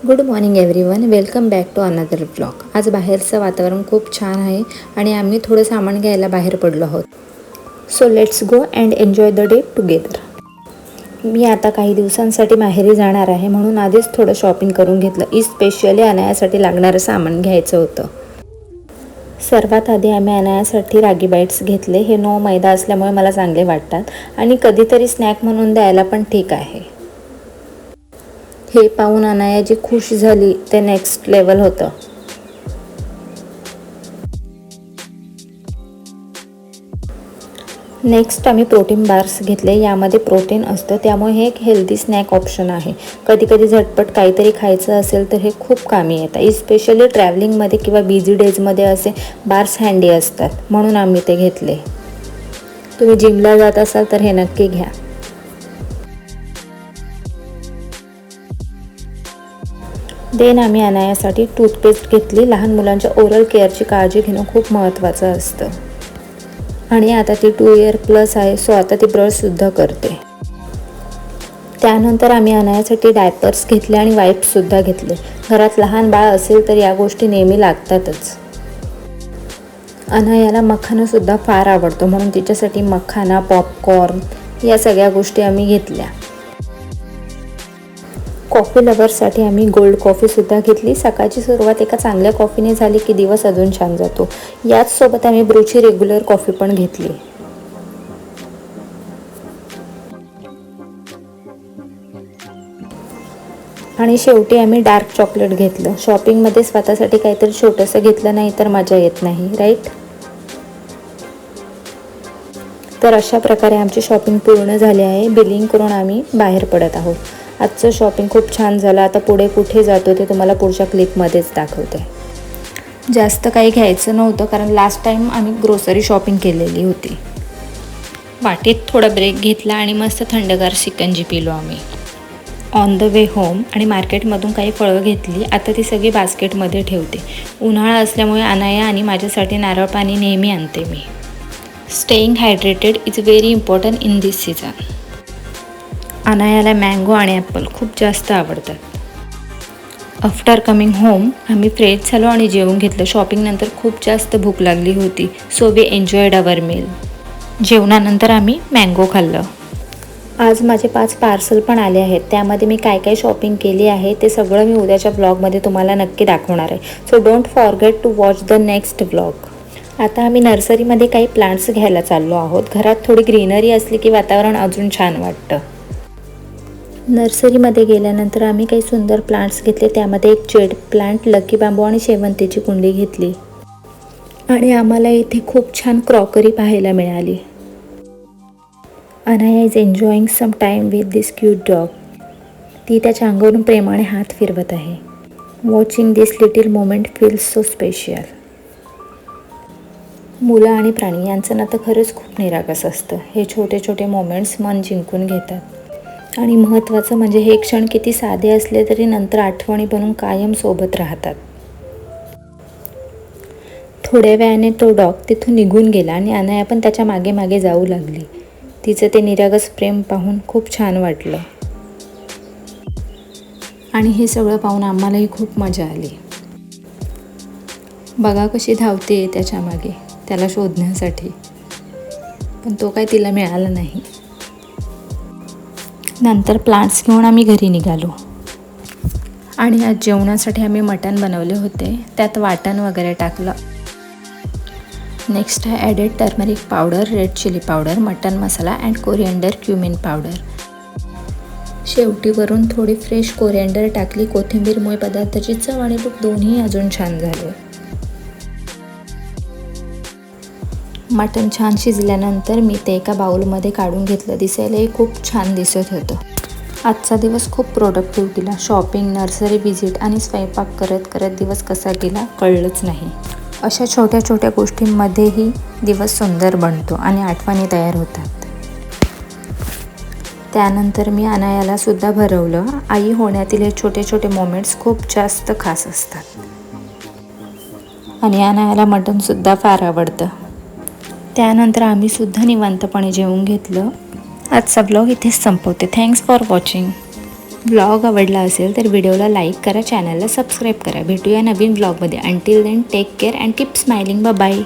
Good morning everyone, welcome back to another blog. आज बाहेरचं वातावरण खूप छान आहे आणि आम्ही थोडं सामान घ्यायला बाहेर पडलो आहोत. So let's go and enjoy the day together. मी आता काही दिवसांसाठी माहेरी जाणार आहे, म्हणून आधीच थोडं शॉपिंग करून घेतलं. स्पेशली अनायासाठी लागणारं सामान घ्यायचं होतं. सर्वात आधी आम्ही अनायासाठी रागी बाईट्स घेतले. हे नो मैदा असल्यामुळे मला चांगले वाटतात आणि कधीतरी स्नॅक म्हणून द्यायला पण ठीक आहे. हे पाहून अनाया जी खुश झाली ते नेक्स्ट लेवल होतं. नेक्स्ट आम्ही प्रोटीन बार्स घेतले. यामध्ये प्रोटीन असतं, त्यामुळे हे एक हेल्दी स्नॅक ऑप्शन आहे. कधी कधी झटपट काहीतरी खायचं असेल तर हे खूप कामी येतं. स्पेशली ट्रॅव्हलिंगमध्ये किंवा बिझी डेजमध्ये असे बार्स हँडी असतात, म्हणून आम्ही ते घेतले. तुम्ही जिमला जात असाल तर हे नक्की घ्या. देन आम्ही अनायासाठी टूथपेस्ट घेतली. लहान मुलांच्या ओरल केअरची काळजी घेणं खूप महत्त्वाचं असतं आणि आता ती 2 इयर प्लस आहे, सो आता ती ब्रशसुद्धा करते. त्यानंतर आम्ही अनायासाठी डायपर्स घेतले आणि वाईप्ससुद्धा घेतले. घरात लहान बाळ असेल तर या गोष्टी नेहमी लागतातच. अनायाला मखानासुद्धा फार आवडतो, म्हणून तिच्यासाठी मखाना, पॉपकॉर्न या सगळ्या गोष्टी आम्ही घेतल्या. कॉफी लवर्ससाठी आम्ही गोल्ड कॉफीसुद्धा घेतली. सकाळची सुरुवात एका चांगल्या कॉफीने झाली की दिवस अजून छान जातो. याचसोबत आम्ही ब्रूची रेग्युलर कॉफी पण घेतली. आणि शेवटी आम्ही डार्क चॉकलेट घेतलं. शॉपिंगमध्ये स्वतःसाठी काहीतरी छोटंसं घेतलं नाही तर मजा येत नाही, राईट? तर अशा प्रकारे आमची शॉपिंग पूर्ण झाली आहे. बिलिंग करून आम्ही बाहेर पडत आहोत. आजचं शॉपिंग खूप छान झालं. आता पुढे कुठे जातो ते तुम्हाला पुढच्या क्लिपमध्येच दाखवते. जास्त काही घ्यायचं नव्हतं, कारण लास्ट टाईम आम्ही ग्रोसरी शॉपिंग केलेली होती. वाटेत थोडा ब्रेक घेतला आणि मस्त थंडगार शिकंजी पिलो आम्ही ऑन द वे होम. आणि मार्केटमधून काही फळं घेतली. आता ती सगळी बास्केटमध्ये ठेवते. उन्हाळा असल्यामुळे अनाया आणि माझ्यासाठी नारळ पाणी नेहमी आणते मी. Staying hydrated is very important in this season. अनायाला मँगो आणि ॲपल खूप जास्त आवडतात. आफ्टर कमिंग होम आम्ही फ्रेश झालो आणि जेवून घेतलं. शॉपिंगनंतर खूप जास्त भूक लागली होती, so we enjoyed our meal. जेवणानंतर आम्ही मँगो खाल्लं. आज माझे 5 पार्सल पण आले आहेत. त्यामध्ये मी काय काय शॉपिंग केली आहे ते सगळं मी उद्याच्या ब्लॉगमध्ये तुम्हाला नक्की दाखवणार आहे. So don't forget to watch the next blog. आता आम्ही नर्सरीमध्ये काही प्लांट्स घ्यायला चाललो आहोत. घरात थोडी ग्रीनरी असली की वातावरण अजून छान वाटतं. नर्सरीमध्ये गेल्यानंतर आम्ही काही सुंदर प्लांट्स घेतले. त्यामध्ये एक जेड प्लांट, लकी बांबू आणि शेवंतीची कुंडी घेतली. आणि आम्हाला इथे खूप छान क्रॉकरी पाहायला मिळाली. Anaya is enjoying some time with this cute dog. ती त्याच्या अंगावरून प्रेमाने हात फिरवत आहे. Watching this little moment feels so special. मुलं आणि प्राणी यांचं नातं खरंच खूप निरागस असतं. हे छोटे छोटे मोमेंट्स मन जिंकून घेतात. आणि महत्त्वाचं म्हणजे हे क्षण किती साधे असले तरी नंतर आठवणी बनून कायम सोबत राहतात. थोड्या वेळाने तो डॉग तिथून निघून गेला आणि अनाया पण त्याच्या मागे मागे जाऊ लागली. तिचं ते निरागस प्रेम पाहून खूप छान वाटलं. आणि हे सगळं पाहून आम्हालाही खूप मजा आली. बघा कशी धावते त्याच्या मागे त्याला शोधण्यासाठी, पण तो काय तिला मिळाला नाही. नंतर प्लांट्स घेऊन आम्ही घरी निघालो. आणि आज जेवणासाठी आम्ही मटण बनवले होते. त्यात वाटण वगैरे टाकलं. नेक्स्ट आहे added turmeric powder, red chilli powder, mutton masala and coriander cumin powder. शेवटी वरून थोडी फ्रेश कोरिएंडर टाकली. कोथिंबीरमुळे पदार्थाची चव आणि लूक दोन्ही अजून छान झाले. मटण छान शिजल्यानंतर मी ते एका बाउलमध्ये काढून घेतलं. दिसायलाही खूप छान दिसत होतं. आजचा दिवस खूप प्रोडक्टिव्ह गेला. शॉपिंग, नर्सरी व्हिजिट आणि स्वयंपाक करत करत दिवस कसा गेला कळलंच नाही. अशा छोट्या छोट्या गोष्टींमध्येही दिवस सुंदर बनतो आणि आठवणी तयार होतात. त्यानंतर मी अनायाला सुद्धा भरवलं. आई होण्यातील हे छोटे छोटे मोमेंट्स खूप जास्त खास असतात. आणि अनायाला मटणसुद्धा फार आवडतं. त्यानंतर आम्ही सुद्धा निवांतपणे जेवून घेतलं. आजचा ब्लॉग इथेच संपवते. Thanks for watching. व्लॉग आवडला असेल तर व्हिडिओला लाईक करा, चॅनलला सबस्क्राईब करा. भेटूया नवीन व्लॉगमध्ये. Until then take care and keep smiling. Bye.